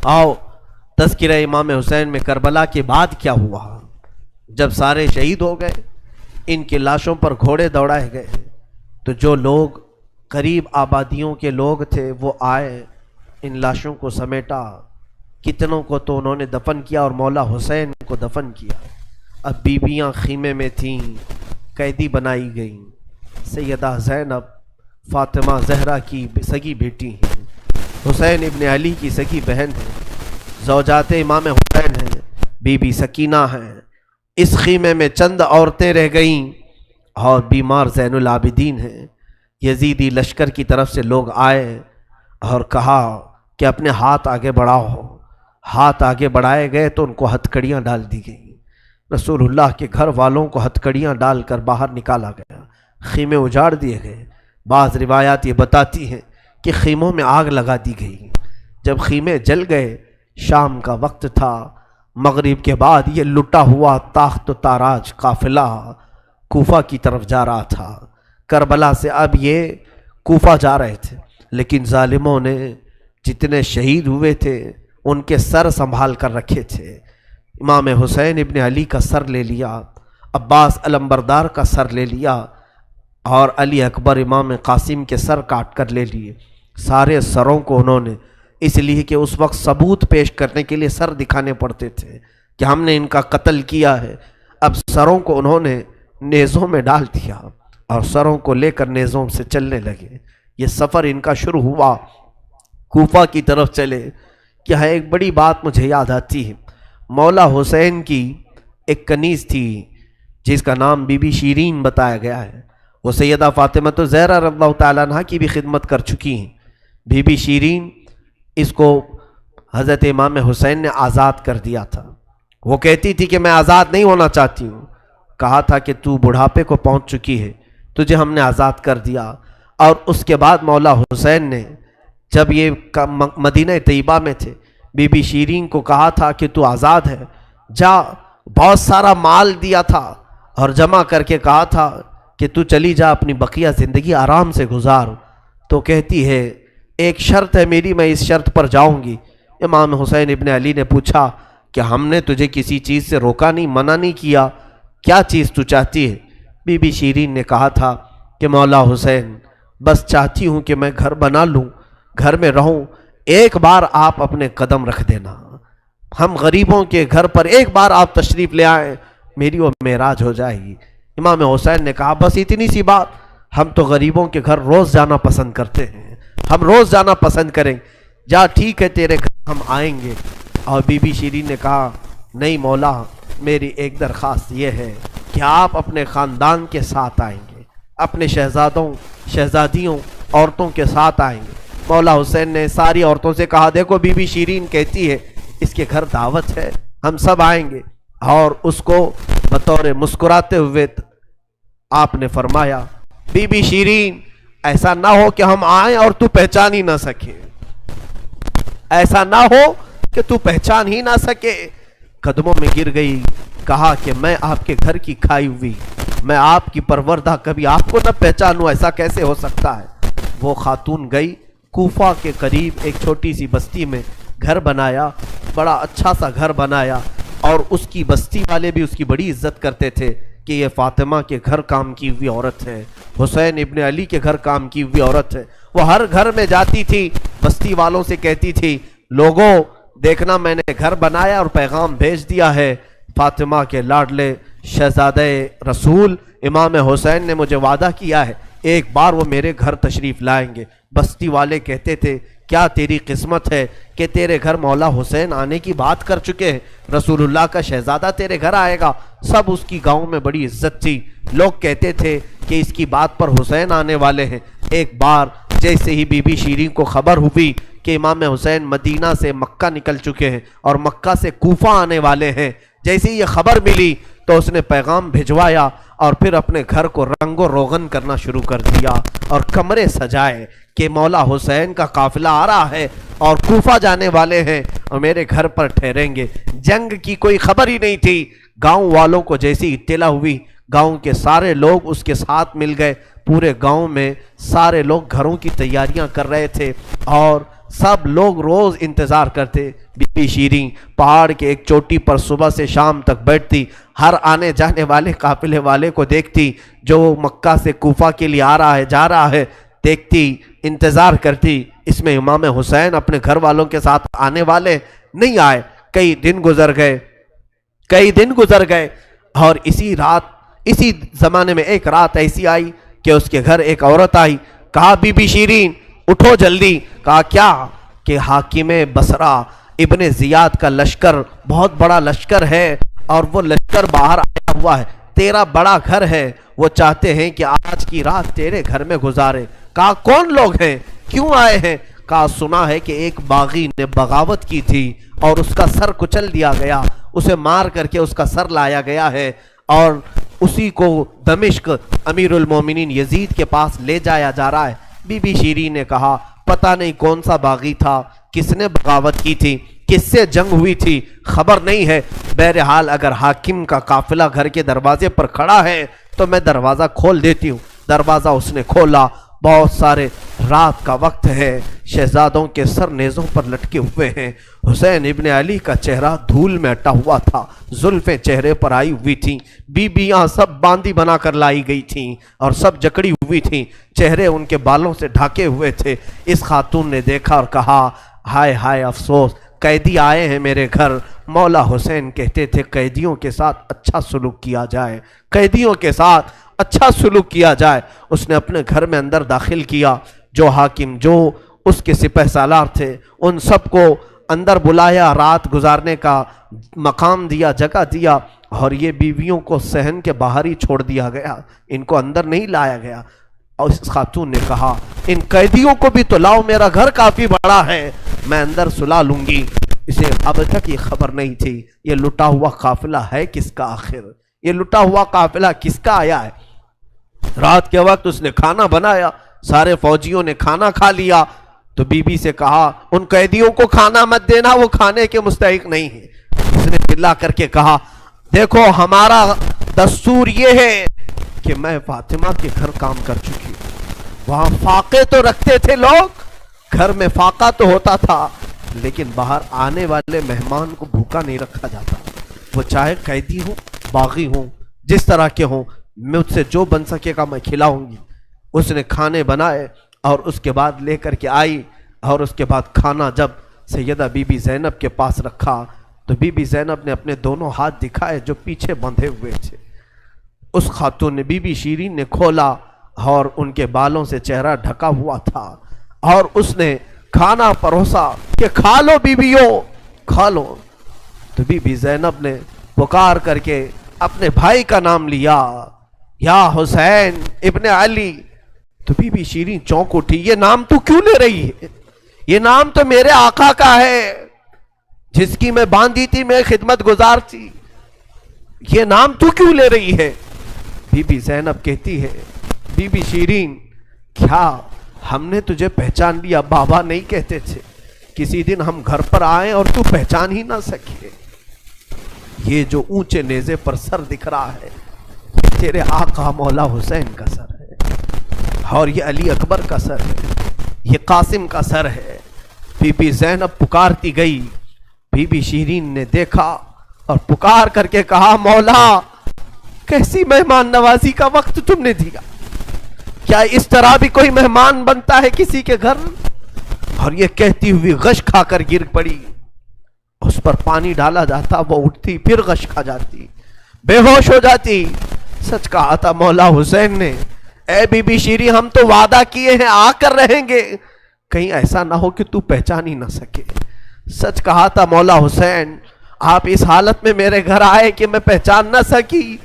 آؤ تذکرہ امام حسین میں کربلا کے بعد کیا ہوا۔ جب سارے شہید ہو گئے، ان کی لاشوں پر گھوڑے دوڑائے گئے، تو جو لوگ قریب آبادیوں کے لوگ تھے وہ آئے، ان لاشوں کو سمیٹا، کتنوں کو تو انہوں نے دفن کیا اور مولا حسین کو دفن کیا۔ اب بیویاں خیمے میں تھیں، قیدی بنائی گئیں۔ سیدہ زینب فاطمہ زہرا کی سگی بیٹی ہیں، حسین ابن علی کی سگی بہن ہیں، زوجات امام حسین ہیں، بی بی سکینہ ہیں۔ اس خیمے میں چند عورتیں رہ گئیں اور بیمار زین العابدین ہیں۔ یزیدی لشکر کی طرف سے لوگ آئے اور کہا کہ اپنے ہاتھ آگے بڑھاؤ۔ ہاتھ آگے بڑھائے گئے تو ان کو ہتھکڑیاں ڈال دی گئیں۔ رسول اللہ کے گھر والوں کو ہتھکڑیاں ڈال کر باہر نکالا گیا، خیمے اجاڑ دیے گئے۔ بعض روایات یہ بتاتی ہیں کہ خیموں میں آگ لگا دی گئی۔ جب خیمے جل گئے، شام کا وقت تھا، مغرب کے بعد یہ لٹا ہوا تاخت و تاراج قافلہ کوفہ کی طرف جا رہا تھا۔ کربلا سے اب یہ کوفہ جا رہے تھے، لیکن ظالموں نے جتنے شہید ہوئے تھے ان کے سر سنبھال کر رکھے تھے۔ امام حسین ابن علی کا سر لے لیا، عباس علمبردار کا سر لے لیا، اور علی اکبر امام قاسم کے سر کاٹ کر لے لیے۔ سارے سروں کو انہوں نے، اس لیے کہ اس وقت ثبوت پیش کرنے کے لیے سر دکھانے پڑتے تھے کہ ہم نے ان کا قتل کیا ہے۔ اب سروں کو انہوں نے نیزوں میں ڈال دیا اور سروں کو لے کر نیزوں سے چلنے لگے۔ یہ سفر ان کا شروع ہوا، کوفہ کی طرف چلے۔ کیا ہے، ایک بڑی بات مجھے یاد آتی ہے۔ مولا حسین کی ایک کنیز تھی جس کا نام بی بی شیرین بتایا گیا ہے۔ وہ سیدہ فاطمہ زہرا رضی اللہ تعالیٰ عنہ کی بھی خدمت کر چکی ہیں۔ بی بی شیرین، اس کو حضرت امام حسین نے آزاد کر دیا تھا۔ وہ کہتی تھی کہ میں آزاد نہیں ہونا چاہتی ہوں۔ کہا تھا کہ تو بڑھاپے کو پہنچ چکی ہے، تجھے ہم نے آزاد کر دیا۔ اور اس کے بعد مولا حسین نے جب یہ مدینہ طیبہ میں تھے، بی بی شیرین کو کہا تھا کہ تو آزاد ہے، جا۔ بہت سارا مال دیا تھا اور جمع کر کے کہا تھا کہ تو چلی جا، اپنی بقیہ زندگی آرام سے گزار۔ تو کہتی ہے ایک شرط ہے میری، میں اس شرط پر جاؤں گی۔ امام حسین ابن علی نے پوچھا کہ ہم نے تجھے کسی چیز سے روکا نہیں، منع نہیں کیا، کیا چیز تو چاہتی ہے؟ بی بی شیرین نے کہا تھا کہ مولا حسین، بس چاہتی ہوں کہ میں گھر بنا لوں، گھر میں رہوں، ایک بار آپ اپنے قدم رکھ دینا، ہم غریبوں کے گھر پر ایک بار آپ تشریف لے آئیں، میری وہ معراج ہو جائے گی۔ امام حسین نے کہا بس اتنی سی بات، ہم تو غریبوں کے گھر روز جانا پسند کرتے ہیں، ہم روز جانا پسند کریں، جا ٹھیک ہے تیرے گھر ہم آئیں گے۔ اور بی بی شیرین نے کہا نہیں مولا، میری ایک درخواست یہ ہے کہ آپ اپنے خاندان کے ساتھ آئیں گے، اپنے شہزادوں شہزادیوں عورتوں کے ساتھ آئیں گے۔ مولا حسین نے ساری عورتوں سے کہا دیکھو بی بی شیرین کہتی ہے اس کے گھر دعوت ہے، ہم سب آئیں گے۔ اور اس کو بطور مسکراتے ہوئے آپ نے فرمایا بی بی شیرین، ایسا نہ ہو کہ ہم آئیں اور تو پہچان ہی نہ سکے، ایسا نہ ہو کہ تو پہچان ہی نہ سکے۔ قدموں میں گر گئی، کہا کہ میں آپ کے گھر کی کھائی ہوئی، میں آپ کی پروردہ، کبھی آپ کو نہ پہچانوں، ایسا کیسے ہو سکتا ہے؟ وہ خاتون گئی، کوفہ کے قریب ایک چھوٹی سی بستی میں گھر بنایا، بڑا اچھا سا گھر بنایا، اور اس کی بستی والے بھی اس کی بڑی عزت کرتے تھے کہ یہ فاطمہ کے گھر کام کی ہوئی عورت ہے، حسین ابن علی کے گھر کام کی ہوئی عورت ہے۔ وہ ہر گھر میں جاتی تھی، بستی والوں سے کہتی تھی لوگوں دیکھنا میں نے گھر بنایا اور پیغام بھیج دیا ہے، فاطمہ کے لاڈلے شہزادہ رسول امام حسین نے مجھے وعدہ کیا ہے ایک بار وہ میرے گھر تشریف لائیں گے۔ بستی والے کہتے تھے کیا تیری قسمت ہے کہ تیرے گھر مولا حسین آنے کی بات کر چکے ہیں، رسول اللہ کا شہزادہ تیرے گھر آئے گا۔ سب اس کی گاؤں میں بڑی عزت تھی، لوگ کہتے تھے کہ اس کی بات پر حسین آنے والے ہیں۔ ایک بار جیسے ہی بی بی شیرین کو خبر ہوئی کہ امام حسین مدینہ سے مکہ نکل چکے ہیں اور مکہ سے کوفہ آنے والے ہیں، جیسے ہی یہ خبر ملی تو اس نے پیغام بھجوایا اور پھر اپنے گھر کو رنگ و روغن کرنا شروع کر دیا اور کمرے سجائے کہ مولا حسین کا قافلہ آ رہا ہے اور کوفہ جانے والے ہیں اور میرے گھر پر ٹھہریں گے۔ جنگ کی کوئی خبر ہی نہیں تھی۔ گاؤں والوں کو جیسی اطلاع ہوئی، گاؤں کے سارے لوگ اس کے ساتھ مل گئے۔ پورے گاؤں میں سارے لوگ گھروں کی تیاریاں کر رہے تھے اور سب لوگ روز انتظار کرتے. بی بی شیریں پہاڑ کے ایک چوٹی پر صبح سے شام تک بیٹھتی، ہر آنے جانے والے قافلے والے کو دیکھتی، جو مکہ سے کوفہ کے لیے آ رہا ہے جا رہا ہے دیکھتی، انتظار کرتی. اس میں امام حسین اپنے گھر والوں کے ساتھ آنے والے نہیں آئے. کئی دن گزر گئے اور اسی زمانے میں ایک رات ایسی آئی کہ اس کے گھر ایک عورت آئی. کہا بی بی شیریں اٹھو جلدی. کہا کیا؟ کہ حاکم بصرہ ابن زیاد کا لشکر بہت بڑا لشکر ہے اور وہ لشکر باہر آیا ہوا ہے، تیرا بڑا گھر ہے، وہ چاہتے ہیں کہ آج کی رات تیرے گھر میں گزارے. کہا کون لوگ ہیں، کیوں آئے ہیں؟ کہا سنا ہے کہ ایک باغی نے بغاوت کی تھی اور اس کا سر کچل دیا گیا، اسے مار کر کے اس کا سر لایا گیا ہے اور اسی کو دمشق امیر المومنین یزید کے پاس لے جایا جا رہا ہے. بی بی شیریں نے کہا پتہ نہیں کون سا باغی تھا، کس نے بغاوت کی تھی، کس سے جنگ ہوئی تھی، خبر نہیں ہے. بہرحال اگر حاکم کا قافلہ گھر کے دروازے پر کھڑا ہے تو میں دروازہ کھول دیتی ہوں. دروازہ اس نے کھولا. بہت سارے رات کا وقت ہے، شہزادوں کے سر نیزوں پر لٹکے ہوئے ہیں. حسین ابن علی کا چہرہ دھول میں اٹا ہوا تھا، زلفیں چہرے پر آئی ہوئی تھیں، بیبیاں سب باندی بنا کر لائی گئی تھیں اور سب جکڑی ہوئی تھیں، چہرے ان کے بالوں سے ڈھاکے ہوئے تھے. اس خاتون نے دیکھا اور کہا ہائے ہائے افسوس، قیدی آئے ہیں میرے گھر. مولا حسین کہتے تھے قیدیوں کے ساتھ اچھا سلوک کیا جائے، قیدیوں کے ساتھ اچھا سلوک کیا جائے. اس نے اپنے گھر میں اندر داخل کیا، جو حاکم جو اس کے سپہ سالار تھے ان سب کو اندر بلایا، رات گزارنے کا مقام دیا، جگہ دیا اور یہ بیویوں کو صحن کے باہر ہی چھوڑ دیا گیا، ان کو اندر نہیں لایا گیا. اور اس خاتون نے کہا ان قیدیوں کو بھی تو لاؤ، میرا گھر کافی بڑا ہے، میں اندر سلا لوں گی. اسے اب تک یہ خبر نہیں تھی یہ لٹا ہوا قافلہ ہے کس کا، آخر یہ لٹا ہوا قافلہ کس کا آیا ہے. رات کے وقت اس نے کھانا بنایا، سارے فوجیوں نے کھانا کھا لیا تو بی بی سے کہا ان قیدیوں کو کھانا مت دینا، وہ کھانے کے مستحق نہیں ہیں. اس نے چلا کر کے کہا دیکھو ہمارا دستور یہ ہے کہ میں فاطمہ کے گھر کام کر چکی ہوں، وہاں فاقے تو رکھتے تھے لوگ، گھر میں فاقہ تو ہوتا تھا لیکن باہر آنے والے مہمان کو بھوکا نہیں رکھا جاتا، وہ چاہے قیدی ہوں باغی ہوں جس طرح کے ہوں، مجھ سے جو بن سکے گا میں کھلاؤں گی. اس نے کھانے بنائے اور اس کے بعد لے کر کے آئی اور اس کے بعد کھانا جب سیدہ بی بی زینب کے پاس رکھا تو بی بی زینب نے اپنے دونوں ہاتھ دکھائے جو پیچھے بندھے ہوئے تھے. اس خاتون نے بی بی شیریں نے کھولا اور ان کے بالوں سے چہرہ ڈھکا ہوا تھا اور اس نے کھانا پروسا کہ کھا لو بیویوں کھا لو. تو بی بی زینب نے پکار کر کے اپنے بھائی کا نام لیا، یا حسین ابن علی. تو بی بی شیریں چونک اٹھی، یہ نام تو کیوں لے رہی ہے؟ یہ نام تو میرے آقا کا ہے جس کی میں باندھی تھی، میں خدمت گزار تھی، یہ نام تو کیوں لے رہی ہے؟ بی بی زینب کہتی ہے بی بی شیریں کیا ہم نے تجھے پہچان لیا؟ بابا نہیں کہتے تھے کسی دن ہم گھر پر آئیں اور تو پہچان ہی نہ سکے. یہ جو اونچے نیزے پر سر دکھ رہا ہے تیرے آقا مولا حسین کا سر ہے اور یہ علی اکبر کا سر ہے، یہ قاسم کا سر ہے. بی بی زینب پکارتی گئی. بی بی شیریں نے دیکھا اور پکار کر کے کہا مولا کیسی مہمان نوازی کا وقت تم نے دیا، کیا اس طرح بھی کوئی مہمان بنتا ہے کسی کے گھر؟ اور یہ کہتی ہوئی غش کھا کر گر پڑی. اس پر پانی ڈالا جاتا، وہ اٹھتی پھر غش کھا جاتی، بے ہوش ہو جاتی. سچ کہا تھا مولا حسین نے، اے بی بی شیریں ہم تو وعدہ کیے ہیں آ کر رہیں گے، کہیں ایسا نہ ہو کہ تو پہچان ہی نہ سکے. سچ کہا تھا مولا حسین، آپ اس حالت میں میرے گھر آئے کہ میں پہچان نہ سکی،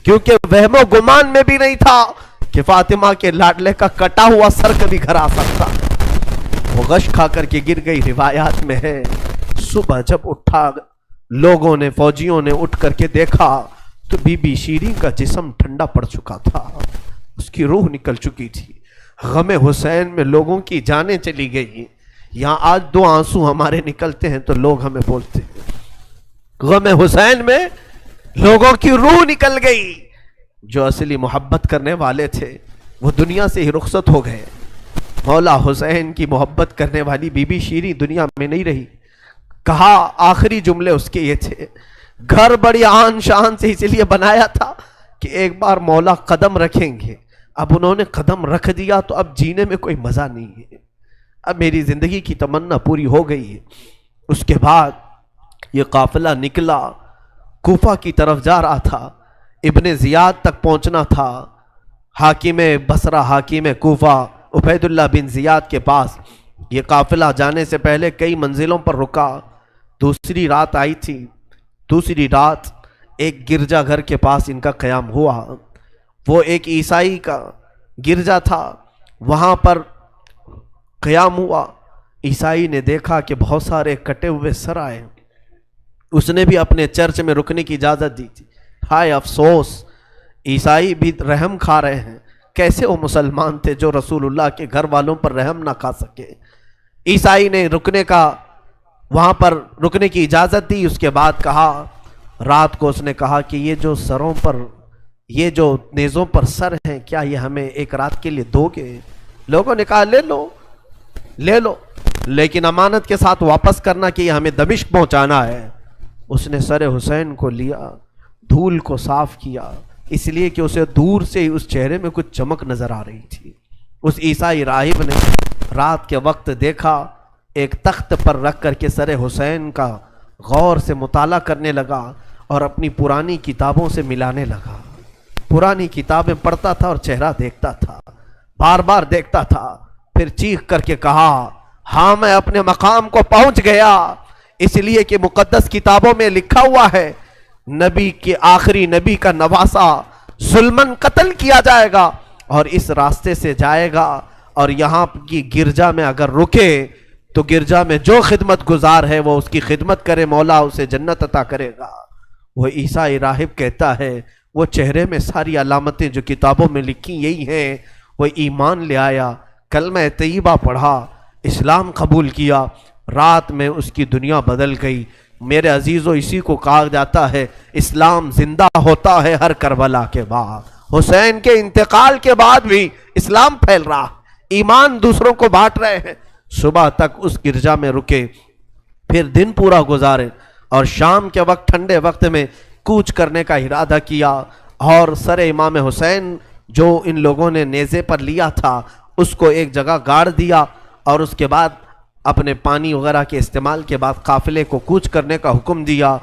کیونکہ وہم و گمان میں بھی نہیں تھا کہ فاطمہ کے لاڈلے کا کٹا ہوا سر کبھی گھر آ سکتا. وہ غش کھا کر کے گر گئی. روایات میں ہے صبح جب اٹھا لوگوں نے، فوجیوں نے اٹھ کر کے دیکھا تو بی بی شیریں کا جسم ٹھنڈا پڑ چکا تھا، اس کی روح نکل چکی تھی. غم حسین میں لوگوں کی جانیں چلی گئی. یہاں آج دو آنسو ہمارے نکلتے ہیں تو لوگ ہمیں بولتے ہیں غم حسین میں لوگوں کی روح نکل گئی. جو اصلی محبت کرنے والے تھے وہ دنیا سے ہی رخصت ہو گئے. مولا حسین کی محبت کرنے والی بی بی شیریں دنیا میں نہیں رہی. کہا آخری جملے اس کے یہ تھے، گھر بڑی آن شان سے اس لیے بنایا تھا کہ ایک بار مولا قدم رکھیں گے. اب انہوں نے قدم رکھ دیا تو اب جینے میں کوئی مزہ نہیں ہے، اب میری زندگی کی تمنا پوری ہو گئی ہے. اس کے بعد یہ قافلہ نکلا، کوفہ کی طرف جا رہا تھا، ابن زیاد تک پہنچنا تھا. حاکم بصرہ، حاکم کوفہ عبید اللہ بن زیاد کے پاس یہ قافلہ جانے سے پہلے کئی منزلوں پر رکا. دوسری رات آئی تھی. دوسری رات ایک گرجا گھر کے پاس ان کا قیام ہوا. وہ ایک عیسائی کا گرجا تھا، وہاں پر قیام ہوا. عیسائی نے دیکھا کہ بہت سارے کٹے ہوئے سر آئے. اس نے بھی اپنے چرچ میں رکنے کی اجازت دی تھی. ہائے افسوس، عیسائی بھی رحم کھا رہے ہیں. کیسے وہ مسلمان تھے جو رسول اللہ کے گھر والوں پر رحم نہ کھا سکے. عیسائی نے وہاں پر رکنے کی اجازت دی. اس کے بعد کہا، رات کو اس نے کہا کہ یہ جو سروں پر، یہ جو نیزوں پر سر ہیں، کیا یہ ہمیں ایک رات کے لیے دو گے؟ لوگوں نے کہا لے لو لے لو، لیکن امانت کے ساتھ واپس کرنا کہ یہ ہمیں دمشق پہنچانا ہے. اس نے سر حسین کو لیا، دھول کو صاف کیا، اس لیے کہ اسے دور سے ہی اس چہرے میں کچھ چمک نظر آ رہی تھی. اس عیسائی راہب نے رات کے وقت دیکھا، ایک تخت پر رکھ کر کے سر حسین کا غور سے مطالعہ کرنے لگا اور اپنی پرانی کتابوں سے ملانے لگا. پرانی کتابیں پڑھتا تھا اور چہرہ دیکھتا تھا، بار بار دیکھتا تھا. پھر چیخ کر کے کہا، ہاں میں اپنے مقام کو پہنچ گیا، اس لیے کہ مقدس کتابوں میں لکھا ہوا ہے نبی کے آخری نبی کا نواسا ظلمن قتل کیا جائے گا اور اس راستے سے جائے گا، اور یہاں کی گرجا میں اگر رکے تو گرجا میں جو خدمت گزار ہے وہ اس کی خدمت کرے، مولا اسے جنت عطا کرے گا. وہ عیسائی راہب کہتا ہے وہ چہرے میں ساری علامتیں جو کتابوں میں لکھی یہی ہیں. وہ ایمان لے آیا، کلمہ طیبہ پڑھا، اسلام قبول کیا. رات میں اس کی دنیا بدل گئی. میرے عزیزو، اسی کو کہا جاتا ہے اسلام زندہ ہوتا ہے ہر کربلا کے بعد. حسین کے انتقال کے بعد بھی اسلام پھیل رہا، ایمان دوسروں کو بانٹ رہے ہیں. صبح تک اس گرجا میں رکے، پھر دن پورا گزارے اور شام کے وقت ٹھنڈے وقت میں کوچ کرنے کا ارادہ کیا. اور سر امام حسین جو ان لوگوں نے نیزے پر لیا تھا اس کو ایک جگہ گاڑ دیا، اور اس کے بعد اپنے پانی وغیرہ کے استعمال کے بعد قافلے کو کوچ کرنے کا حکم دیا.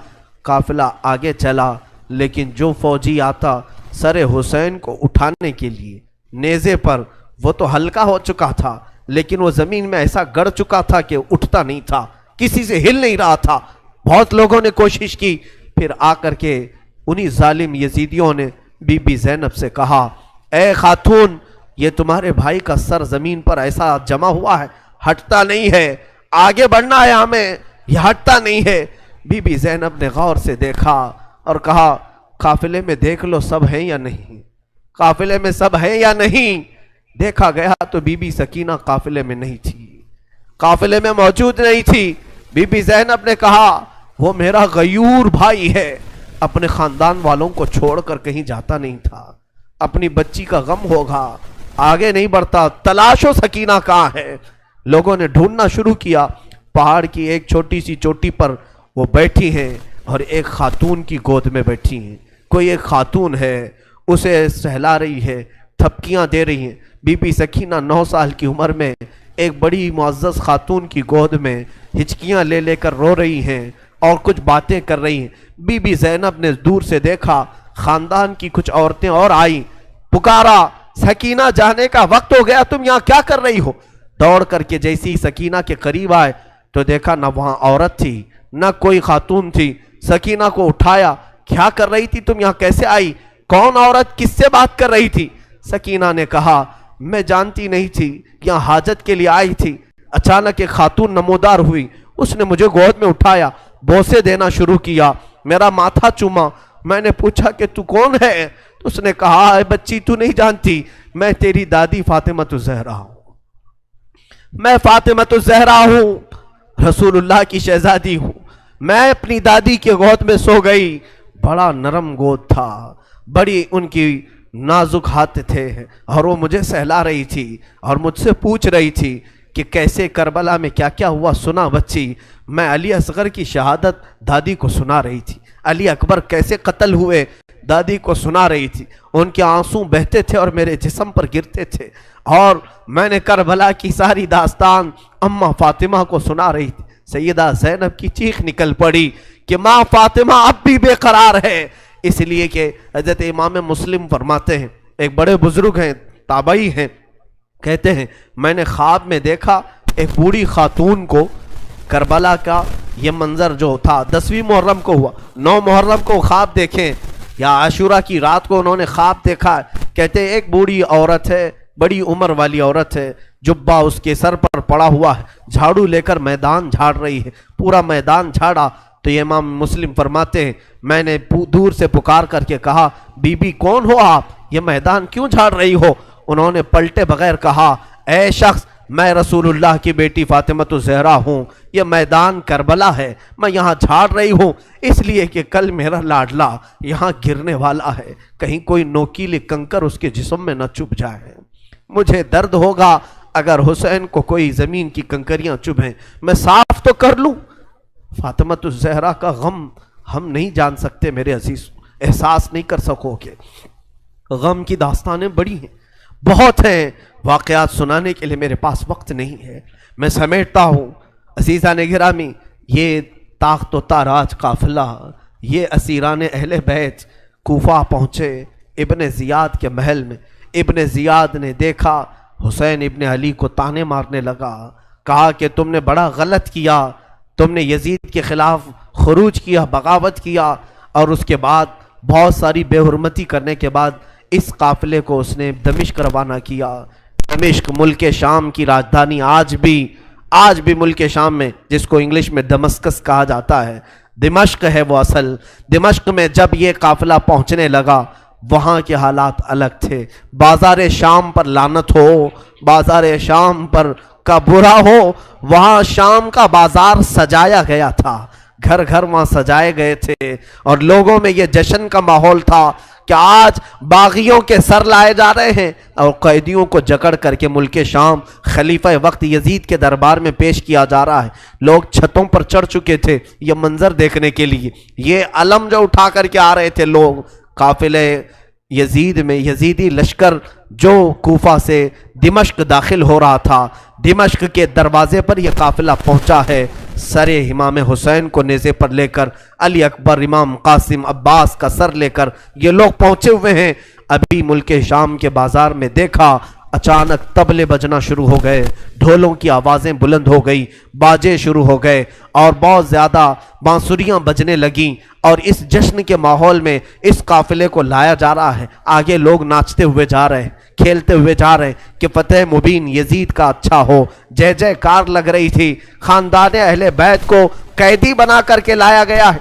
قافلہ آگے چلا، لیکن جو فوجی آتا سر حسین کو اٹھانے کے لیے نیزے پر، وہ تو ہلکا ہو چکا تھا لیکن وہ زمین میں ایسا گڑ چکا تھا کہ اٹھتا نہیں تھا، کسی سے ہل نہیں رہا تھا. بہت لوگوں نے کوشش کی. پھر آ کر کے انہی ظالم یزیدیوں نے بی بی زینب سے کہا، اے خاتون، یہ تمہارے بھائی کا سر زمین پر ایسا جمع ہوا ہے، ہٹتا نہیں ہے، آگے بڑھنا ہے ہمیں، یہ ہٹتا نہیں ہے. بی بی زینب نے غور سے دیکھا اور کہا، قافلے میں دیکھ لو سب ہیں یا نہیں، قافلے میں سب ہیں یا نہیں. دیکھا گیا تو بی بی سکینہ قافلے میں نہیں تھی، قافلے میں موجود نہیں تھی. بی بی زینب نے کہا، وہ میرا غیور بھائی ہے، اپنے خاندان والوں کو چھوڑ کر کہیں جاتا نہیں تھا، اپنی بچی کا غم ہوگا، آگے نہیں بڑھتا، تلاشو سکینہ کہاں ہے. لوگوں نے ڈھونڈنا شروع کیا. پہاڑ کی ایک چھوٹی سی چوٹی پر وہ بیٹھی ہیں اور ایک خاتون کی گود میں بیٹھی ہیں. کوئی ایک خاتون ہے، اسے سہلا رہی ہے، تھپکیاں دے رہی ہیں. بی بی سکینہ 9 سال کی عمر میں ایک بڑی معزز خاتون کی گود میں ہچکیاں لے لے کر رو رہی ہیں اور کچھ باتیں کر رہی ہیں. بی بی زینب نے دور سے دیکھا، خاندان کی کچھ عورتیں اور آئیں، پکارا، سکینہ جانے کا وقت ہو گیا، تم یہاں کیا کر رہی ہو؟ دوڑ کر کے جیسی سکینہ کے قریب آئے تو دیکھا نہ وہاں عورت تھی نہ کوئی خاتون تھی. سکینہ کو اٹھایا، کیا کر رہی تھی تم یہاں، کیسے آئی، کون عورت کس سے بات کر رہی تھی؟ سکینہ نے کہا، میں جانتی نہیں تھی، یہاں حاجت کے لیے آئی تھی، اچانک ایک خاتون نمودار ہوئی، اس نے مجھے گود میں اٹھایا، بوسے دینا شروع کیا، میرا ماتھا چوما. میں نے پوچھا کہ تو کون ہے؟ تو اس نے کہا، اے بچی تو نہیں جانتی، میں تیری دادی فاطمہ الزہرا ہوں، میں فاطمہ الزہرا ہوں، رسول اللہ کی شہزادی ہوں. میں اپنی دادی کے گود میں سو گئی، بڑا نرم گود تھا، بڑی ان کی نازک ہاتھ تھے اور وہ مجھے سہلا رہی تھی اور مجھ سے پوچھ رہی تھی کہ کیسے کربلا میں کیا کیا ہوا سنا بچی. میں علی اصغر کی شہادت دادی کو سنا رہی تھی. علی اکبر کیسے قتل ہوئے دادی کو سنا رہی تھی. ان کے آنسو بہتے تھے اور میرے جسم پر گرتے تھے اور میں نے کربلا کی ساری داستان اماں فاطمہ کو سنا رہی تھی. سیدہ زینب کی چیخ نکل پڑی کہ ماں فاطمہ اب بھی بے قرار ہے. اس لیے کہ حضرت امام مسلم فرماتے ہیں، ایک بڑے بزرگ ہیں تابعی ہیں، کہتے ہیں میں نے خواب میں دیکھا ایک بوڑھی خاتون کو. کربلا کا یہ منظر جو تھا 10ویں محرم کو ہوا. 9 محرم کو خواب دیکھیں یا عاشورہ کی رات کو انہوں نے خواب دیکھا. کہتے ہیں ایک بوڑھی عورت ہے، بڑی عمر والی عورت ہے، جبہ اس کے سر پر پڑا ہوا ہے، جھاڑو لے کر میدان جھاڑ رہی ہے. پورا میدان جھاڑا تو یہ امام مسلم فرماتے ہیں میں نے دور سے پکار کر کے کہا بی بی کون ہو آپ، یہ میدان کیوں جھاڑ رہی ہو؟ انہوں نے پلٹے بغیر کہا اے شخص میں رسول اللہ کی بیٹی فاطمہ الزہرا ہوں، یہ میدان کربلا ہے، میں یہاں جھاڑ رہی ہوں اس لیے کہ کل میرا لاڈلا یہاں گرنے والا ہے، کہیں کوئی نوکیلی کنکر اس کے جسم میں نہ چبھ جائے. مجھے درد ہوگا اگر حسین کو کوئی زمین کی کنکریاں چبھیں، میں صاف تو کر لوں. فاطمہ الزہرا کا غم ہم نہیں جان سکتے میرے عزیز، احساس نہیں کر سکو گے. غم کی داستانیں بڑی ہیں، بہت ہیں، واقعات سنانے کے لیے میرے پاس وقت نہیں ہے، میں سمیٹتا ہوں. عزیزان گرامی، یہ تاخت و تاراج قافلہ، یہ اسیران اہل بیت کوفہ پہنچے ابن زیاد کے محل میں. ابن زیاد نے دیکھا حسین ابن علی کو تانے مارنے لگا، کہا کہ تم نے بڑا غلط کیا، تم نے یزید کے خلاف خروج کیا، بغاوت کیا، اور اس کے بعد بہت ساری بے حرمتی کرنے کے بعد اس قافلے کو اس نے دمشق روانہ کیا. دمشق ملک شام کی راجدھانی آج بھی ملک شام میں، جس کو انگلش میں دمسکس کہا جاتا ہے، دمشق ہے وہ اصل. دمشق میں جب یہ قافلہ پہنچنے لگا وہاں کے حالات الگ تھے. بازار شام پر لعنت ہو، بازار شام پر کا برا ہو. وہاں شام کا بازار سجایا گیا تھا، گھر گھر وہاں سجائے گئے تھے اور لوگوں میں یہ جشن کا ماحول تھا کہ آج باغیوں کے سر لائے جا رہے ہیں اور قیدیوں کو جکڑ کر کے ملک شام خلیفہ وقت یزید کے دربار میں پیش کیا جا رہا ہے. لوگ چھتوں پر چڑھ چکے تھے یہ منظر دیکھنے کے لیے. یہ علم جو اٹھا کر کے آ رہے تھے لوگ قافلے یزید میں، یزیدی لشکر جو کوفہ سے دمشق داخل ہو رہا تھا، دمشق کے دروازے پر یہ قافلہ پہنچا ہے. سر امام حسین کو نیزے پر لے کر، علی اکبر، امام قاسم، عباس کا سر لے کر یہ لوگ پہنچے ہوئے ہیں. ابھی ملک شام کے بازار میں دیکھا اچانک طبلے بجنا شروع ہو گئے، ڈھولوں کی آوازیں بلند ہو گئی، باجے شروع ہو گئے اور بہت زیادہ بانسریاں بجنے لگیں. اور اس جشن کے ماحول میں اس قافلے کو لایا جا رہا ہے. آگے لوگ ناچتے ہوئے جا رہے ہیں، کھیلتے ہوئے جا رہے ہیں کہ فتح مبین یزید کا اچھا ہو. جے جے کار لگ رہی تھی. خاندان اہل بیت کو قیدی بنا کر کے لایا گیا ہے.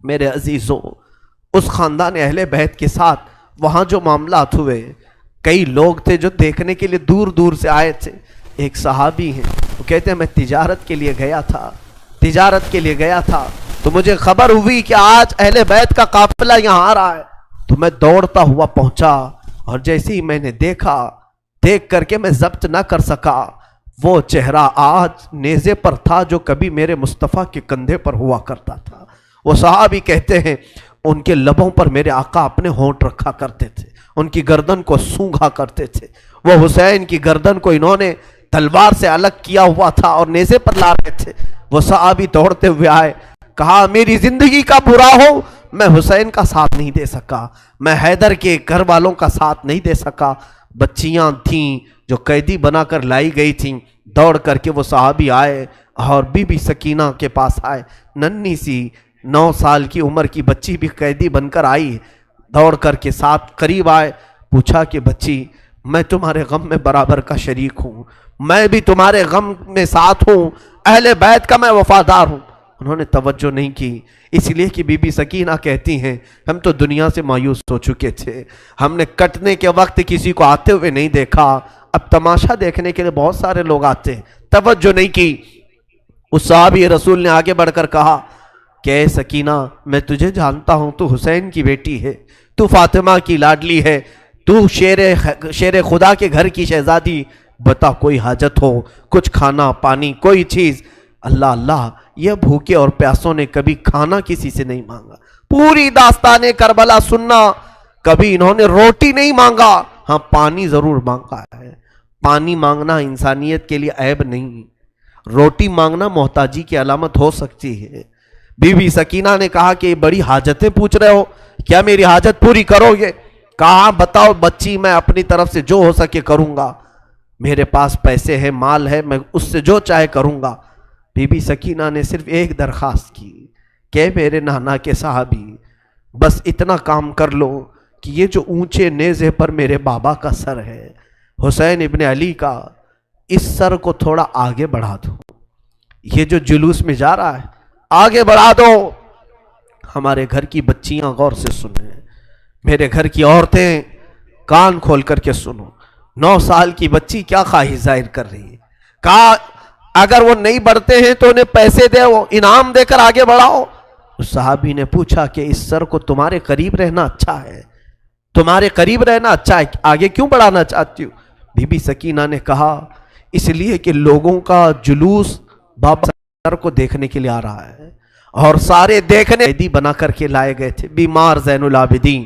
میرے عزیزوں، اس خاندان اہل بیت کے ساتھ وہاں جو معاملات ہوئے، کئی لوگ تھے جو دیکھنے کے لیے دور دور سے آئے تھے. ایک صحابی ہیں، وہ کہتے ہیں میں تجارت کے لیے گیا تھا تو مجھے خبر ہوئی کہ آج اہل بیت کا قافلہ یہاں آ رہا ہے. تو میں دوڑتا ہوا پہنچا اور جیسے ہی میں نے دیکھ کر کے میں ضبط نہ کر سکا. وہ چہرہ آج نیزے پر تھا جو کبھی میرے مصطفیٰ کے کندھے پر ہوا کرتا تھا. وہ صحابی کہتے ہیں ان کے لبوں پر میرے آقا اپنے ہونٹ رکھا کرتے تھے، ان کی گردن کو سونگھا کرتے تھے. وہ حسین کی گردن کو انہوں نے تلوار سے الگ کیا ہوا تھا اور نیزے پر لا رہے تھے. وہ صحابی دوڑتے ہوئے آئے، کہا میری زندگی کا برا ہو میں حسین کا ساتھ نہیں دے سکا، میں حیدر کے گھر والوں کا ساتھ نہیں دے سکا. بچیاں تھیں جو قیدی بنا کر لائی گئی تھیں. دوڑ کر کے وہ صحابی آئے اور بی بی سکینہ کے پاس آئے. ننھی سی 9 سال کی عمر کی بچی بھی قیدی بن کر آئی. دوڑ کر کے ساتھ قریب آئے، پوچھا کہ بچی میں تمہارے غم میں برابر کا شریک ہوں، میں بھی تمہارے غم میں ساتھ ہوں، اہل بیت کا میں وفادار ہوں. انہوں نے توجہ نہیں کی، اس لیے کہ بی بی سکینہ کہتی ہیں ہم تو دنیا سے مایوس ہو چکے تھے، ہم نے کٹنے کے وقت کسی کو آتے ہوئے نہیں دیکھا، اب تماشا دیکھنے کے لیے بہت سارے لوگ آتے ہیں، توجہ نہیں کی. اس صحابی رسول نے آگے بڑھ کر کہا کہ اے سکینہ میں تجھے جانتا ہوں، تو حسین کی بیٹی ہے، تو فاطمہ کی لاڈلی ہے، تو شیر خدا کے گھر کی شہزادی، بتا کوئی حاجت ہو، کچھ کھانا پانی کوئی چیز۔ اللہ اللہ، یہ بھوکے اور پیاسوں نے کبھی کھانا کسی سے نہیں مانگا۔ پوری داستان کربلا سننا، کبھی انہوں نے روٹی نہیں مانگا، ہاں پانی ضرور مانگا ہے۔ پانی مانگنا انسانیت کے لیے عیب نہیں، روٹی مانگنا محتاجی کی علامت ہو سکتی ہے۔ بی بی سکینہ نے کہا کہ بڑی حاجتیں پوچھ رہے ہو، کیا میری حاجت پوری کرو گے؟ کہا بتاؤ بچی، میں اپنی طرف سے جو ہو سکے کروں گا، میرے پاس پیسے ہیں، مال ہے، میں اس سے جو چاہے کروں گا۔ بی بی سکینہ نے صرف ایک درخواست کی کہ میرے نانا کے صحابی، بس اتنا کام کر لو کہ یہ جو اونچے نیزے پر میرے بابا کا سر ہے، حسین ابن علی کا، اس سر کو تھوڑا آگے بڑھا دو، یہ جو جلوس میں جا رہا ہے آگے بڑھا دو۔ ہمارے گھر کی بچیاں غور سے سنیں، میرے گھر کی عورتیں کان کھول کر کے سنو، 9 سال کی بچی کیا خواہش ظاہر کر رہی ہے۔ کہا اگر وہ نہیں بڑھتے ہیں تو انہیں پیسے دے، وہ انعام دے کر آگے بڑھاؤ۔ اس صحابی نے پوچھا کہ اس سر کو تمہارے قریب رہنا اچھا ہے، تمہارے قریب رہنا اچھا ہے، آگے کیوں بڑھانا چاہتی ہو؟ بی بی سکینہ نے کہا اس لیے کہ لوگوں کا جلوس بابا سر کو دیکھنے کے لیے آ رہا ہے، اور سارے دیکھنے قیدی بنا کر کے لائے گئے تھے۔ بیمار زین العابدین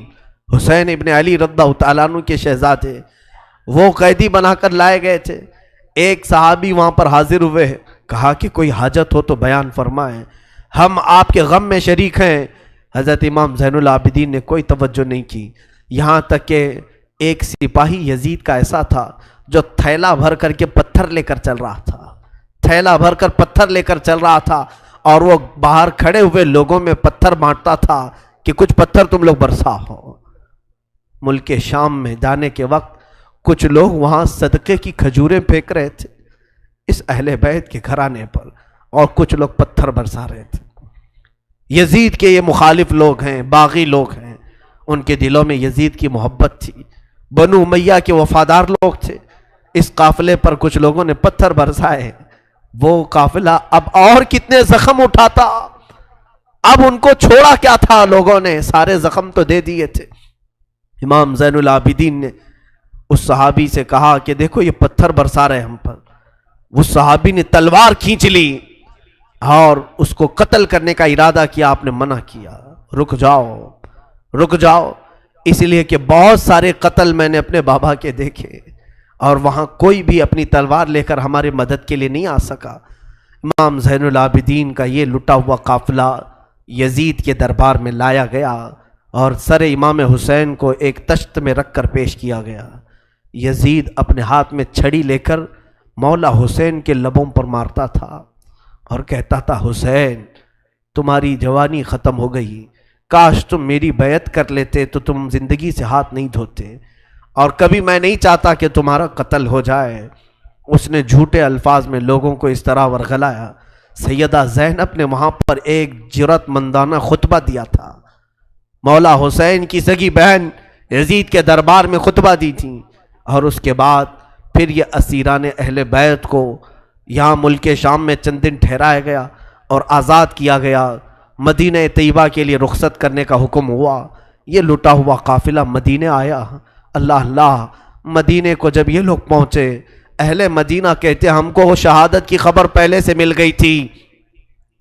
حسین ابن علی رضی اللہ تعالیٰ عنہ کے شہزادے، وہ قیدی بنا کر لائے گئے تھے۔ ایک صحابی وہاں پر حاضر ہوئے، کہا کہ کوئی حاجت ہو تو بیان فرمائیں، ہم آپ کے غم میں شریک ہیں۔ حضرت امام زین العابدین نے کوئی توجہ نہیں کی، یہاں تک کہ ایک سپاہی یزید کا ایسا تھا جو تھیلا بھر کر کے پتھر لے کر چل رہا تھا، تھیلا بھر کر پتھر لے کر چل رہا تھا، اور وہ باہر کھڑے ہوئے لوگوں میں پتھر بانٹتا تھا کہ کچھ پتھر تم لوگ برسا ہو۔ ملک شام میں جانے کے وقت کچھ لوگ وہاں صدقے کی کھجوریں پھینک رہے تھے اس اہل بیت کے گھرانے پر، اور کچھ لوگ پتھر برسا رہے تھے۔ یزید کے یہ مخالف لوگ ہیں، باغی لوگ ہیں، ان کے دلوں میں یزید کی محبت تھی، بنو امیہ کے وفادار لوگ تھے۔ اس قافلے پر کچھ لوگوں نے پتھر برسائے، وہ قافلہ اب اور کتنے زخم اٹھاتا، اب ان کو چھوڑا کیا تھا، لوگوں نے سارے زخم تو دے دیے تھے۔ امام زین العابدین نے اس صحابی سے کہا کہ دیکھو یہ پتھر برسا رہے ہم پر۔ اس صحابی نے تلوار کھینچ لی اور اس کو قتل کرنے کا ارادہ کیا، آپ نے منع کیا، رک جاؤ رک جاؤ، اس لیے کہ بہت سارے قتل میں نے اپنے بابا کے دیکھے، اور وہاں کوئی بھی اپنی تلوار لے کر ہمارے مدد کے لیے نہیں آ سکا۔ امام زین العابدین کا یہ لٹا ہوا قافلہ یزید کے دربار میں لایا گیا، اور سر امام حسین کو ایک تشت میں رکھ کر پیش کیا گیا۔ یزید اپنے ہاتھ میں چھڑی لے کر مولا حسین کے لبوں پر مارتا تھا اور کہتا تھا حسین تمہاری جوانی ختم ہو گئی، کاش تم میری بیعت کر لیتے تو تم زندگی سے ہاتھ نہیں دھوتے، اور کبھی میں نہیں چاہتا کہ تمہارا قتل ہو جائے۔ اس نے جھوٹے الفاظ میں لوگوں کو اس طرح ورغلایا۔ سیدہ زینب نے وہاں پر ایک جرأت مندانہ خطبہ دیا تھا، مولا حسین کی سگی بہن یزید کے دربار میں خطبہ دی تھی، اور اس کے بعد پھر یہ اسیران اہل بیت کو یہاں ملک شام میں چند دن ٹھہرایا گیا اور آزاد کیا گیا، مدینہ طیبہ کے لیے رخصت کرنے کا حکم ہوا۔ یہ لٹا ہوا قافلہ مدینہ آیا۔ اللہ اللہ، مدینے کو جب یہ لوگ پہنچے، اہل مدینہ کہتے ہم کو وہ شہادت کی خبر پہلے سے مل گئی تھی،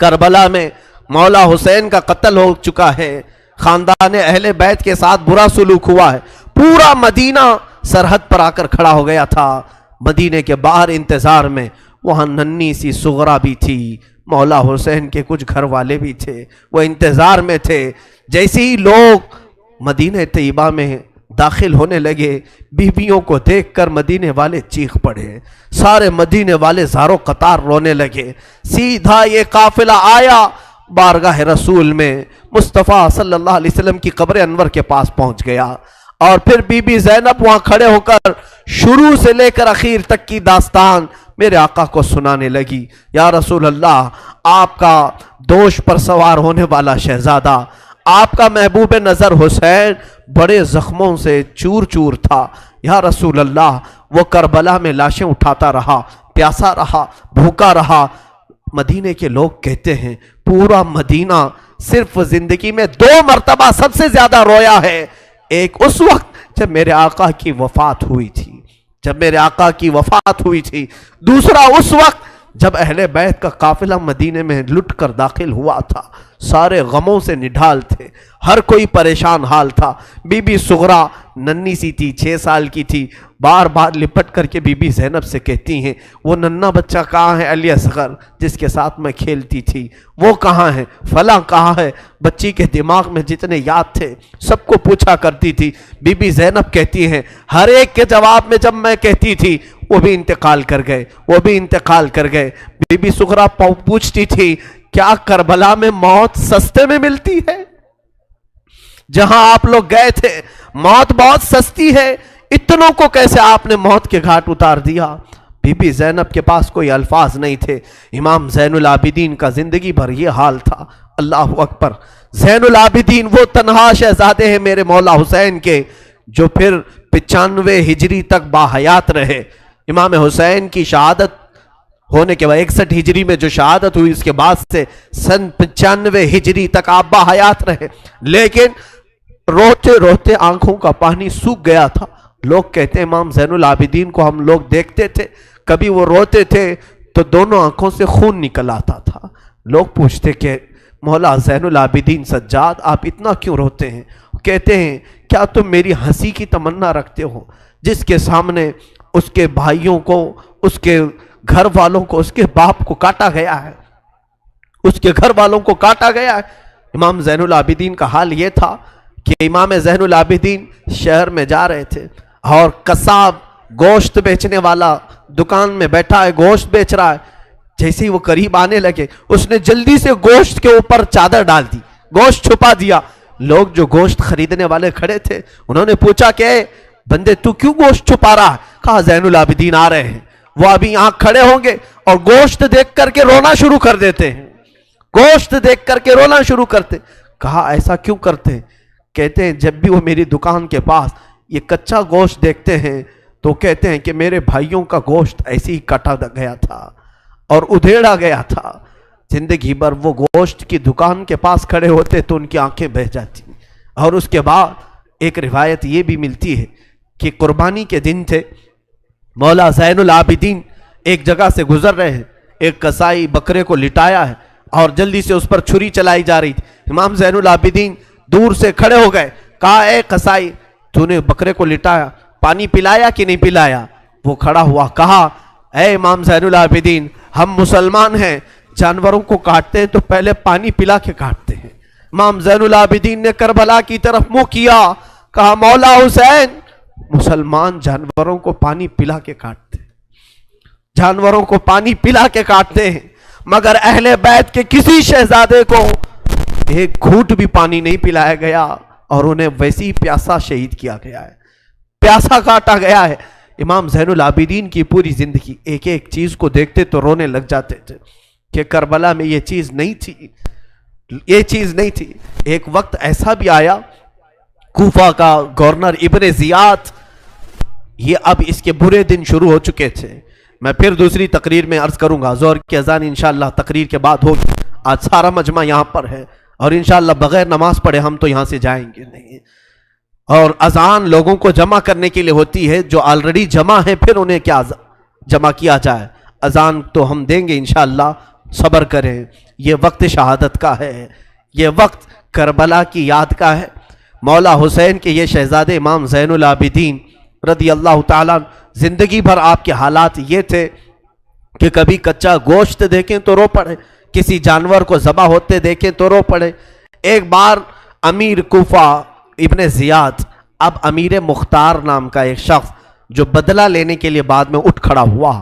کربلا میں مولا حسین کا قتل ہو چکا ہے، خاندان اہل بیت کے ساتھ برا سلوک ہوا ہے۔ پورا مدینہ سرحد پر آ کر کھڑا ہو گیا تھا، مدینے کے باہر انتظار میں۔ وہاں ننھی سی سغرا بھی تھی، مولا حسین کے کچھ گھر والے بھی تھے، وہ انتظار میں تھے۔ جیسے ہی لوگ مدینہ طیبہ میں داخل ہونے لگے، بیویوں کو دیکھ کر مدینے والے چیخ پڑے، سارے مدینے والے زاروں قطار رونے لگے۔ سیدھا یہ قافلہ آیا بارگاہ رسول میں، مصطفیٰ صلی اللہ علیہ وسلم کی قبر انور کے پاس پہنچ گیا، اور پھر بی بی زینب وہاں کھڑے ہو کر شروع سے لے کر اخیر تک کی داستان میرے آقا کو سنانے لگی۔ یا رسول اللہ، آپ کا دوش پر سوار ہونے والا شہزادہ، آپ کا محبوب نظر حسین بڑے زخموں سے چور چور تھا۔ یا رسول اللہ، وہ کربلا میں لاشیں اٹھاتا رہا، پیاسا رہا، بھوکا رہا۔ مدینے کے لوگ کہتے ہیں پورا مدینہ صرف زندگی میں 2 مرتبہ سب سے زیادہ رویا ہے، ایک اس وقت جب میرے آقا کی وفات ہوئی تھی، جب میرے آقا کی وفات ہوئی تھی، دوسرا اس وقت جب اہل بیت کا قافلہ مدینے میں لٹ کر داخل ہوا تھا، سارے غموں سے نڈھال تھے، ہر کوئی پریشان حال تھا۔ بی بی صغرا ننی سی تھی، 6 سال کی تھی، بار بار لپٹ کر کے بی بی زینب سے کہتی ہیں وہ ننھا بچہ کہاں ہے علی اصغر جس کے ساتھ میں کھیلتی تھی، وہ کہاں ہے، فلاں کہاں ہے۔ بچی کے دماغ میں جتنے یاد تھے سب کو پوچھا کرتی تھی۔ بی بی زینب کہتی ہیں ہر ایک کے جواب میں جب میں کہتی تھی وہ بھی انتقال کر گئے، وہ بھی انتقال کر گئے۔ بی بی صغرا پوچھتی تھی کیا کربلا میں موت سستے میں ملتی ہے؟ جہاں آپ لوگ گئے تھے موت بہت سستی ہے، اتنوں کو کیسے آپ نے موت کے گھاٹ اتار دیا؟ بی بی زینب کے پاس کوئی الفاظ نہیں تھے۔ امام زین العابدین کا زندگی بھر یہ حال تھا۔ اللہ اکبر، زین العابدین وہ تنہا شہزادے ہیں میرے مولا حسین کے جو پھر 95 ہجری تک باحیات رہے۔ امام حسین کی شہادت ہونے کے بعد 61 ہجری میں جو شہادت ہوئی اس کے بعد سے سن 95 ہجری تک آپ باحیات رہے، لیکن روتے روتے آنکھوں کا پانی سوکھ گیا تھا۔ لوگ کہتے ہیں امام زین العابدین کو ہم لوگ دیکھتے تھے، کبھی وہ روتے تھے تو دونوں آنکھوں سے خون نکل آتا تھا۔ لوگ پوچھتے کہ مولا زین العابدین سجاد آپ اتنا کیوں روتے ہیں؟ کہتے ہیں کیا تم میری ہنسی کی تمنا رکھتے ہو؟ جس کے سامنے اس کے بھائیوں کو، اس کے گھر والوں کو، اس کے باپ کو کاٹا گیا ہے، اس کے گھر والوں کو کاٹا گیا ہے۔ امام زین العابدین کا حال یہ تھا کہ امام زین العابدین شہر میں جا رہے تھے اور قصاب گوشت بیچنے والا دکان میں بیٹھا ہے، گوشت بیچ رہا ہے۔ جیسے ہی وہ قریب آنے لگے اس نے جلدی سے گوشت کے اوپر چادر ڈال دی، گوشت چھپا دیا۔ لوگ جو گوشت خریدنے والے کھڑے تھے انہوں نے پوچھا کہ بندے تو کیوں گوشت چھپا رہا ہے؟ کہا زین العابدین آ رہے ہیں، وہ ابھی یہاں کھڑے ہوں گے اور گوشت دیکھ کر کے رونا شروع کر دیتے ہیں، گوشت دیکھ کر کے رونا شروع کرتے۔ کہا ایسا کیوں کرتے ہیں؟ کہتے ہیں جب بھی وہ میری دکان کے پاس یہ کچا گوشت دیکھتے ہیں تو کہتے ہیں کہ میرے بھائیوں کا گوشت ایسے ہی کاٹا گیا تھا اور ادھیڑا گیا تھا۔ زندگی بھر وہ گوشت کی دکان کے پاس کھڑے ہوتے تو ان کی آنکھیں بہہ جاتی۔ اور اس کے بعد ایک روایت یہ بھی ملتی ہے کہ قربانی کے دن تھے، مولا زین العابدین ایک جگہ سے گزر رہے ہیں، ایک قصائی بکرے کو لٹایا ہے اور جلدی سے اس پر چھری چلائی جا رہی تھی۔ امام زین العابدین دور سے کھڑے ہو گئے، کہا اے قصائی تو نے بکرے کو لٹایا، پانی پلایا کہ نہیں پلایا؟ وہ کھڑا ہوا، کہا اے امام زین العابدین ہم مسلمان ہیں، جانوروں کو کاٹتے ہیں تو پہلے پانی پلا کے کاٹتے ہیں۔ امام زین العابدین نے کربلا کی طرف منہ کیا، کہا مولا حسین مسلمان جانوروں کو پانی پلا کے کاٹتے ہیں، جانوروں کو پانی پلا کے کاٹتے ہیں، مگر اہل بیت کے کسی شہزادے کو ایک گھونٹ بھی پانی نہیں پلایا گیا اور انہیں ویسی ہی پیاسا شہید کیا گیا ہے، پیاسا کاٹا گیا ہے۔ امام زین العابدین کی پوری زندگی ایک ایک چیز کو دیکھتے تو رونے لگ جاتے تھے کہ کربلا میں یہ چیز نہیں تھی، یہ چیز نہیں تھی۔ ایک وقت ایسا بھی آیا، کوفہ کا گورنر ابن زیاد، یہ اب اس کے برے دن شروع ہو چکے تھے۔ میں پھر دوسری تقریر میں عرض کروں گا، ظہر کی اذان انشاءاللہ تقریر کے بعد ہوگی۔ آج سارا مجمع یہاں پر ہے اور انشاءاللہ بغیر نماز پڑھے ہم تو یہاں سے جائیں گے نہیں، اور اذان لوگوں کو جمع کرنے کے لیے ہوتی ہے، جو آلریڈی جمع ہیں پھر انہیں کیا جمع کیا جائے۔ اذان تو ہم دیں گے انشاءاللہ، صبر کریں۔ یہ وقت شہادت کا ہے، یہ وقت کربلا کی یاد کا ہے۔ مولا حسین کے یہ شہزادے امام زین العابدین رضی اللہ تعالیٰ، زندگی بھر آپ کے حالات یہ تھے کہ کبھی کچا گوشت دیکھیں تو رو پڑے، کسی جانور کو ذبح ہوتے دیکھیں تو رو پڑے۔ ایک بار امیر کوفہ ابن زیاد، اب امیر مختار نام کا ایک شخص جو بدلہ لینے کے لیے بعد میں اٹھ کھڑا ہوا،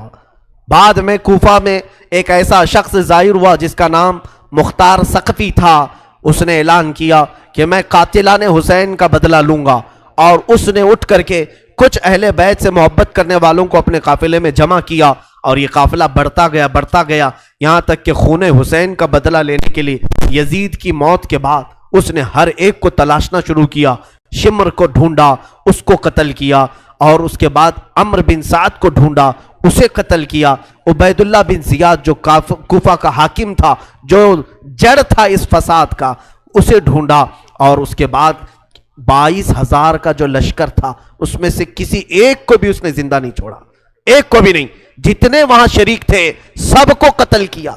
بعد میں کوفہ میں ایک ایسا شخص ظاہر ہوا جس کا نام مختار ثقفی تھا، اس نے اعلان کیا کہ میں قاتلان حسین کا بدلہ لوں گا، اور اس نے اٹھ کر کے کچھ اہل بیت سے محبت کرنے والوں کو اپنے قافلے میں جمع کیا، اور یہ قافلہ بڑھتا گیا یہاں تک کہ خون حسین کا بدلہ لینے کے لیے یزید کی موت کے بعد اس نے ہر ایک کو تلاشنا شروع کیا۔ شمر کو ڈھونڈا، اس کو قتل کیا، اور اس کے بعد عمر بن سعد کو ڈھونڈا، اسے قتل کیا۔ عبید اللہ بن زیاد جو کوفہ کا حاکم تھا، جو جڑ تھا اس فساد کا، اسے ڈھونڈا، اور اس کے بعد 22,000 کا جو لشکر تھا اس میں سے کسی ایک کو بھی اس نے زندہ نہیں چھوڑا، ایک کو بھی نہیں. جتنے وہاں شریک تھے سب کو قتل کیا،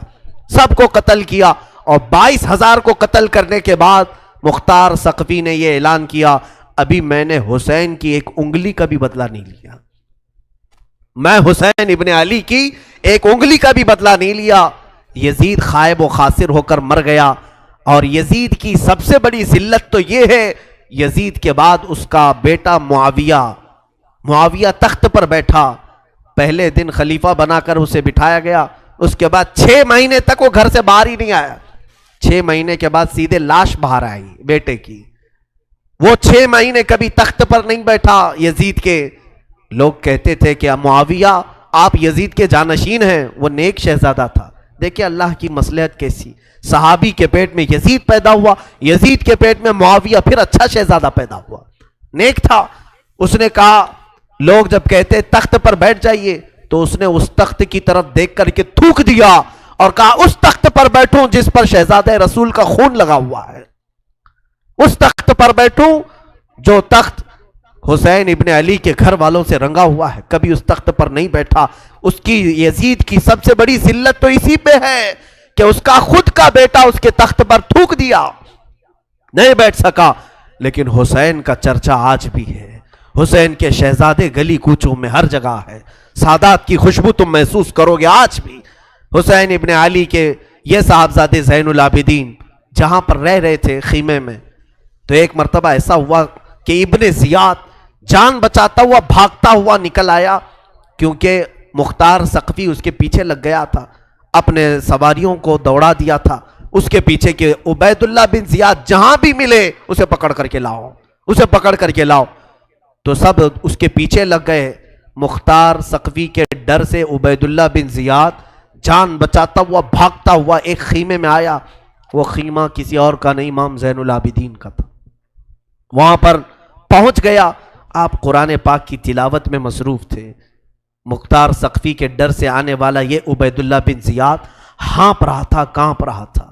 سب کو قتل کیا. اور 22,000 کو قتل کرنے کے بعد مختار ثقفی نے یہ اعلان کیا، ابھی میں نے حسین کی ایک انگلی کا بھی بدلہ نہیں لیا، میں حسین ابن علی کی ایک انگلی کا بھی بدلہ نہیں لیا. یزید خائب و خاسر ہو کر مر گیا. اور یزید کی سب سے بڑی ذلت تو یہ ہے، یزید کے بعد اس کا بیٹا معاویہ تخت پر بیٹھا. پہلے دن خلیفہ بنا کر اسے بٹھایا گیا، اس کے بعد 6 مہینے تک وہ گھر سے باہر ہی نہیں آیا. 6 مہینے کے بعد سیدھے لاش باہر آئی بیٹے کی. وہ 6 مہینے کبھی تخت پر نہیں بیٹھا یزید کے. لوگ کہتے تھے کہ معاویہ آپ یزید کے جانشین ہیں، وہ نیک شہزادہ تھا. دیکھیں اللہ کی مصلحت کیسی، صحابی کے پیٹ میں یزید پیدا ہوا، یزید کے پیٹ میں معاویہ، پھر اچھا شہزادہ پیدا ہوا، نیک تھا. اس نے کہا، لوگ جب کہتے تخت پر بیٹھ جائیے تو اس نے اس تخت کی طرف دیکھ کر کے تھوک دیا اور کہا اس تخت پر بیٹھوں جس پر شہزادہ رسول کا خون لگا ہوا ہے، اس تخت پر بیٹھوں جو تخت حسین ابن علی کے گھر والوں سے رنگا ہوا ہے. کبھی اس تخت پر نہیں بیٹھا. اس کی یزید کی سب سے بڑی ذلت تو اسی پہ ہے کہ اس کا خود کا بیٹا اس کے تخت پر تھوک دیا، نہیں بیٹھ سکا. لیکن حسین کا چرچا آج بھی ہے، حسین کے شہزادے گلی کوچوں میں ہر جگہ ہے. سادات کی خوشبو تم محسوس کرو گے آج بھی. حسین ابن علی کے یہ صاحبزادے زین العابدین جہاں پر رہ رہے تھے خیمے میں، تو ایک مرتبہ ایسا ہوا کہ ابن زیاد جان بچاتا ہوا بھاگتا ہوا نکل آیا، کیونکہ مختار ثقفی اس کے پیچھے لگ گیا تھا، اپنے سواریوں کو دوڑا دیا تھا اس کے پیچھے کہ عبید اللہ بن زیاد جہاں بھی ملے اسے پکڑ کر کے لاؤ، اسے پکڑ کر کے لاؤ. تو سب اس کے پیچھے لگ گئے. مختار ثقفی کے ڈر سے عبید اللہ بن زیاد جان بچاتا ہوا بھاگتا ہوا ایک خیمے میں آیا. وہ خیمہ کسی اور کا نہیں، امام زین العابدین کا تھا. وہاں پر پہنچ گیا. آپ قرآن پاک کی تلاوت میں مصروف تھے. مختار ثقفی کے ڈر سے آنے والا یہ عبید اللہ بن زیاد ہانپ رہا تھا، کانپ رہا تھا.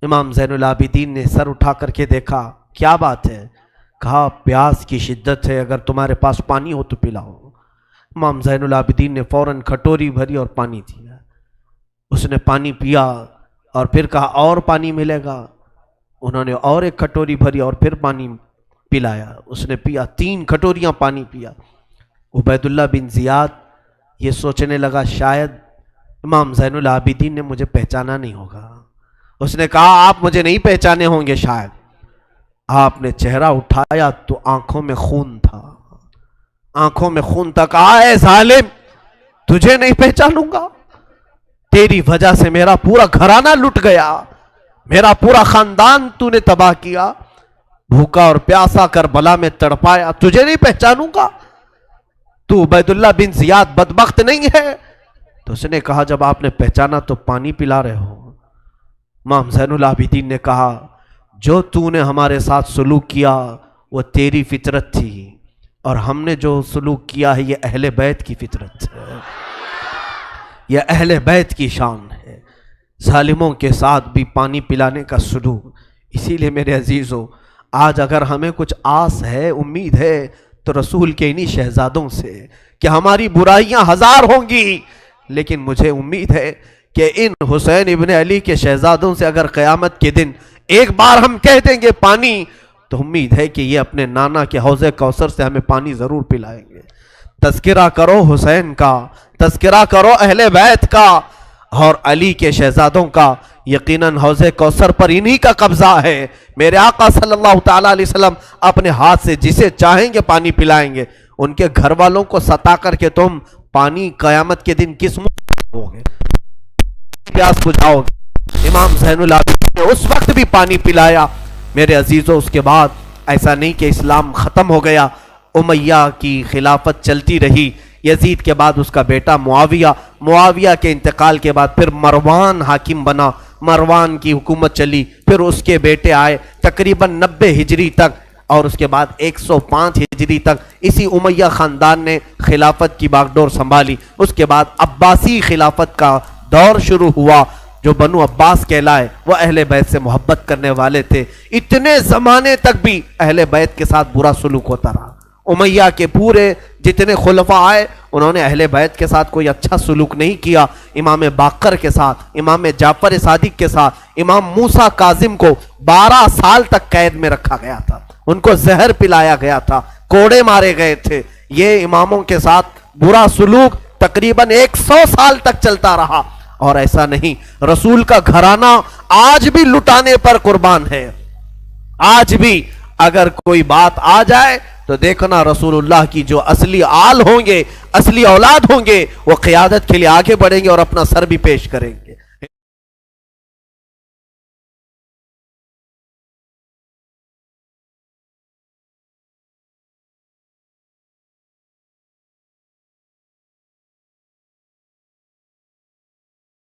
امام زین العابدین نے سر اٹھا کر کے دیکھا، کیا بات ہے؟ کہا پیاس کی شدت ہے، اگر تمہارے پاس پانی ہو تو پلاؤ. امام زین العابدین نے فوراً کھٹوری بھری اور پانی دیا. اس نے پانی پیا اور پھر کہا اور پانی ملے گا. انہوں نے اور ایک کھٹوری بھری اور پھر پانی پلایا. اس نے پیا، 3 کھٹوریاں پانی پیا. عبید اللہ بن زیاد یہ سوچنے لگا شاید امام زین العابدین نے مجھے پہچانا نہیں ہوگا. اس نے کہا آپ مجھے نہیں پہچانے ہوں گے شاید. آپ نے چہرہ اٹھایا تو آنکھوں میں خون تھا، آنکھوں میں خون تھا. کہا اے ظالم، تجھے نہیں پہچانوں گا؟ تیری وجہ سے میرا پورا گھرانہ لٹ گیا، میرا پورا خاندان تو نے تباہ کیا، بھوکا اور پیاسا کربلا میں تڑپایا، تجھے نہیں پہچانوں گا؟ تو عبید اللہ بن زیاد بدبخت نہیں ہے؟ تو اس نے کہا جب آپ نے پہچانا تو پانی پلا رہے ہو. امام زین العابدین نے کہا جو تو نے ہمارے ساتھ سلوک کیا وہ تیری فطرت تھی، اور ہم نے جو سلوک کیا ہے یہ اہل بیت کی فطرت ہے، یہ اہل بیت کی شان ہے. ظالموں کے ساتھ بھی پانی پلانے کا سلوک. اسی لیے میرے عزیزو، آج اگر ہمیں کچھ آس ہے، امید ہے، تو رسول کے انہی شہزادوں سے کہ ہماری برائیاں 1000 ہوں گی، لیکن مجھے امید ہے کہ ان حسین ابن علی کے شہزادوں سے اگر قیامت کے دن ایک بار ہم کہہ دیں گے پانی، تو امید ہے کہ یہ اپنے نانا کے حوض کوثر سے ہمیں پانی ضرور پلائیں گے. تذکرہ کرو حسین کا، تذکرہ کرو اہل بیت کا اور علی کے شہزادوں کا. یقیناً حوض کوثر پر انہی کا قبضہ ہے. میرے آقا صلی اللہ تعالیٰ علیہ وسلم اپنے ہاتھ سے جسے چاہیں گے پانی پلائیں گے. ان کے گھر والوں کو ستا کر کے تم پانی قیامت کے دن کس منہ ہوگے، پیاس بجھاؤ گے. امام زین العابدین نے اس وقت بھی پانی پلایا. میرے عزیزوں، اس کے بعد ایسا نہیں کہ اسلام ختم ہو گیا. امیہ کی خلافت چلتی رہی. یزید کے بعد اس کا بیٹا معاویہ کے انتقال کے بعد پھر مروان حاکم بنا. مروان کی حکومت چلی. پھر اس کے بیٹے آئے تقریباً 90 ہجری تک، اور اس کے بعد 105 ہجری تک اسی امیہ خاندان نے خلافت کی باغڈور سنبھالی. اس کے بعد عباسی خلافت کا دور شروع ہوا. جو بنو عباس کہلائے وہ اہل بیت سے محبت کرنے والے تھے. اتنے زمانے تک بھی اہل بیت کے ساتھ برا سلوک ہوتا رہا. امیہ کے پورے جتنے خلفاء آئے انہوں نے اہل بیت کے ساتھ کوئی اچھا سلوک نہیں کیا. امام باقر کے ساتھ، امام جعفر صادق کے ساتھ، امام موسیٰ کاظم کو 12 سال تک قید میں رکھا گیا تھا، ان کو زہر پلایا گیا تھا، کوڑے مارے گئے تھے. یہ اماموں کے ساتھ برا سلوک تقریباً 100 سال تک چلتا رہا. اور ایسا نہیں، رسول کا گھرانہ آج بھی لٹانے پر قربان ہے. آج بھی اگر کوئی بات آ جائے تو دیکھنا رسول اللہ کی جو اصلی آل ہوں گے، اصلی اولاد ہوں گے، وہ قیادت کے لیے آگے بڑھیں گے اور اپنا سر بھی پیش کریں گے.